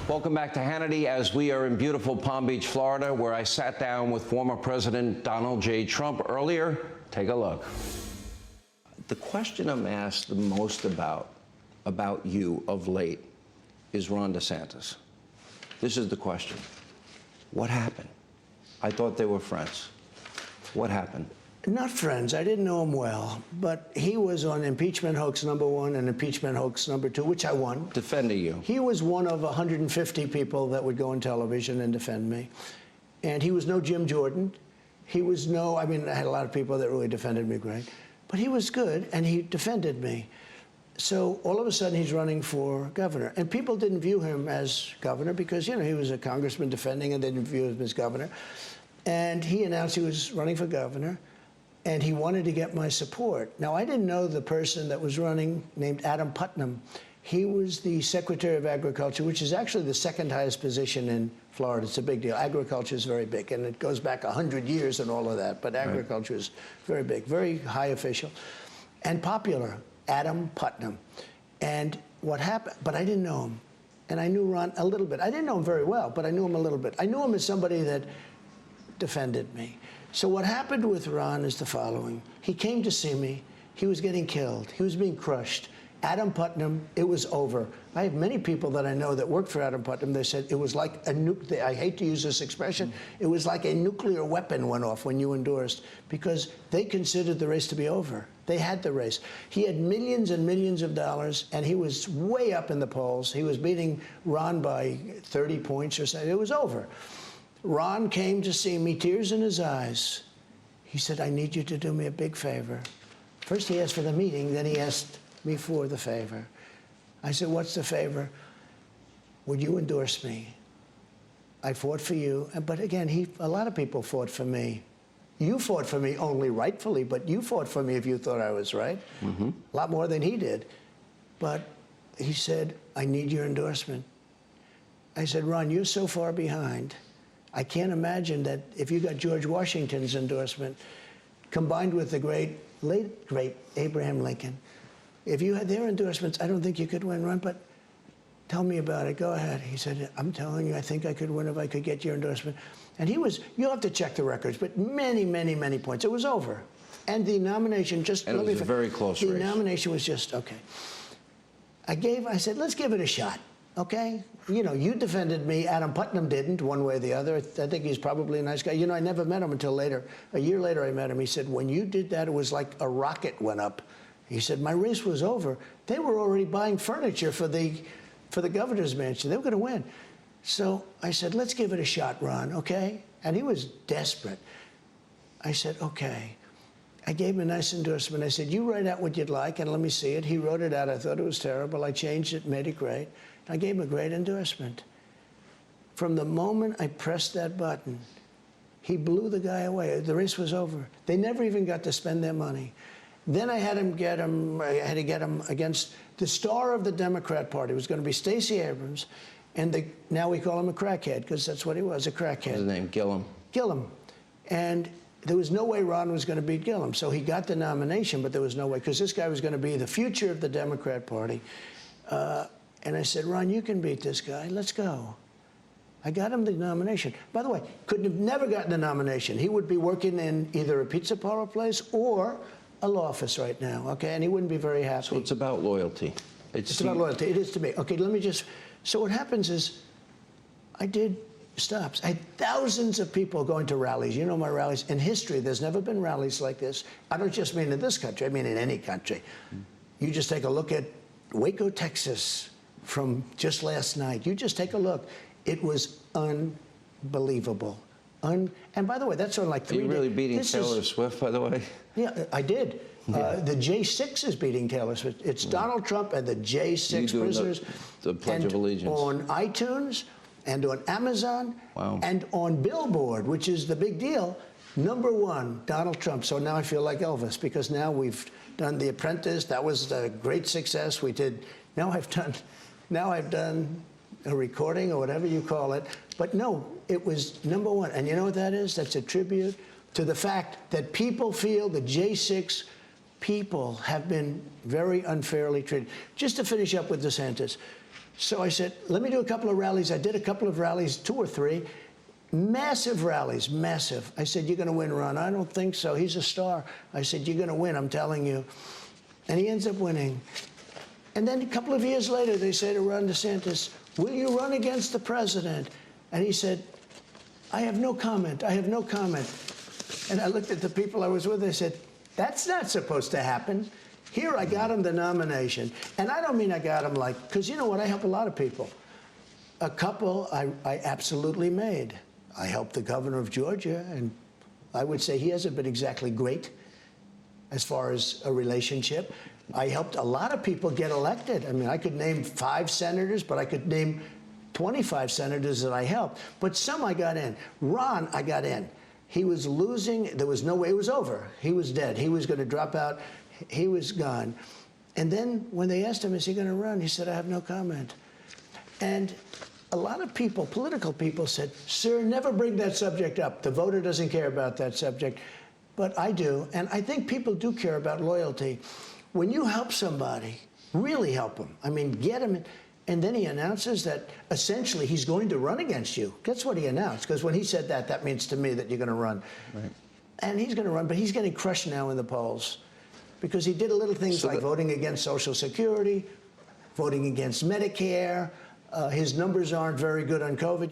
Welcome back to Hannity as we are in beautiful Palm Beach, Florida, where I sat down with former President Donald J. Trump earlier. Take a look. The question I'm asked the most about you of late is Ron DeSantis. This is the question. What happened? I thought they were friends. What happened? Not friends. I didn't know him well, but he was on impeachment hoax #1 and impeachment hoax #2, which I won. Defending you. He was one of 150 people that would go on television and defend me. And he was no Jim Jordan. He was no, I mean, I had a lot of people that really defended me great, but he was good and he defended me. So all of a sudden he's running for governor. And people didn't view him as governor because, you know, he was a congressman defending and they didn't view him as governor. And he announced he was running for governor. And he wanted to get my support. Now, I didn't know the person that was running named Adam Putnam. He was the Secretary of Agriculture, which is actually the second highest position in Florida. It's a big deal. Agriculture is very big, and it goes back 100 years and all of that. But agriculture is very big, very high official, and popular, Adam Putnam. And what happened, but I didn't know him. And I knew Ron a little bit. I didn't know him very well, but I knew him a little bit. I knew him as somebody that defended me. So what happened with Ron is the following. He came to see me. He was getting killed. He was being crushed. Adam Putnam, it was over. I have many people that I know that worked for Adam Putnam. They said it was like a nuclear, I hate to use this expression, it was like a nuclear weapon went off when you endorsed, because they considered the race to be over. They had the race. He had millions and millions of dollars, and he was way up in the polls. He was beating Ron by 30 points or something. It was over. Ron came to see me, tears in his eyes. He said, I need you to do me a big favor. First he asked for the meeting, then he asked me for the favor. I said, what's the favor? Would you endorse me? I fought for you, but again, a lot of people fought for me. You fought for me only rightfully, but you fought for me if you thought I was right. A lot more than he did. But he said, I need your endorsement. I said, Ron, you're so far behind. I can't imagine that if you got George Washington's endorsement, combined with the late great Abraham Lincoln, if you had their endorsements, I don't think you could win, Ron, but tell me about it. Go ahead. He said, I'm telling you, I think I could win if I could get your endorsement. And he was, you'll have to check the records, but many, many, many points. It was over. And the nomination just... And it was a very close race. The nomination was just, okay. I said, let's give it a shot. Okay? You know, you defended me. Adam Putnam didn't, one way or the other. I think he's probably a nice guy. You know, I never met him until later. A year later, I met him. He said, when you did that, it was like a rocket went up. He said, my race was over. They were already buying furniture for the governor's mansion. They were going to win. So I said, let's give it a shot, Ron, okay? And he was desperate. I said, okay. I gave him a nice endorsement. I said, you write out what you'd like, and let me see it. He wrote it out. I thought it was terrible. I changed it, made it great. I gave him a great endorsement. From the moment I pressed that button, he blew the guy away. The race was over. They never even got to spend their money. Then I had to get him against the star of the Democrat Party. It was going to be Stacey Abrams, and now we call him a crackhead, because that's what he was, a crackhead. What's his name? Gillum. Gillum. And there was no way Ron was going to beat Gillum. So he got the nomination, but there was no way, because this guy was going to be the future of the Democrat Party. And I said, Ron, you can beat this guy. Let's go. I got him the nomination. By the way, could have never gotten the nomination. He would be working in either a pizza parlor place or a law office right now, okay? And he wouldn't be very happy. So it's about loyalty. It's about loyalty. It is to me. Okay, let me just... So what happens is I did stops. I had thousands of people going to rallies. You know my rallies. In history, there's never been rallies like this. I don't just mean in this country. I mean in any country. You just take a look at Waco, Texas, from just last night. You just take a look. It was unbelievable. And by the way, that's on like 3 days. Are you really beating Taylor Swift, by the way? Yeah, I did. The J6 is beating Taylor Swift. It's Donald Trump and the J6 prisoners. The Pledge of Allegiance. On iTunes and on Amazon and on Billboard, which is the big deal. #1, Donald Trump. So now I feel like Elvis, because now we've done The Apprentice. That was a great success. We did. Now I've done a recording or whatever you call it. But no, it was #1. And you know what that is? That's a tribute to the fact that people feel the J6 people have been very unfairly treated. Just to finish up with DeSantis, So I said, let me do a couple of rallies. I did a couple of rallies, 2 or 3. Massive rallies, massive. I said, you're going to win, Ron. I don't think so. He's a star. I said, you're going to win, I'm telling you. And he ends up winning. And then a couple of years later, they say to Ron DeSantis, will you run against the president? And he said, I have no comment. I have no comment. And I looked at the people I was with. I said, that's not supposed to happen. Here, I got him the nomination. And I don't mean I got him like, because you know what? I help a lot of people. A couple I absolutely made. I helped the governor of Georgia, and I would say he hasn't been exactly great as far as a relationship. I helped a lot of people get elected. I mean, I could name 5 senators, but I could name 25 senators that I helped. But some I got in. Ron, I got in. He was losing. There was no way. It was over. He was dead. He was going to drop out. He was gone. And then when they asked him, is he going to run? He said, I have no comment. And a lot of people, political people, said, sir, never bring that subject up. The voter doesn't care about that subject. But I do. And I think people do care about loyalty. When you help somebody, really help them, I mean, get them, and then he announces that essentially he's going to run against you. That's what he announced, because when he said that, that means to me that you're going to run. Right. And he's going to run, but he's getting crushed now in the polls because he did a little things like voting against Social Security, voting against Medicare. His numbers aren't very good on COVID.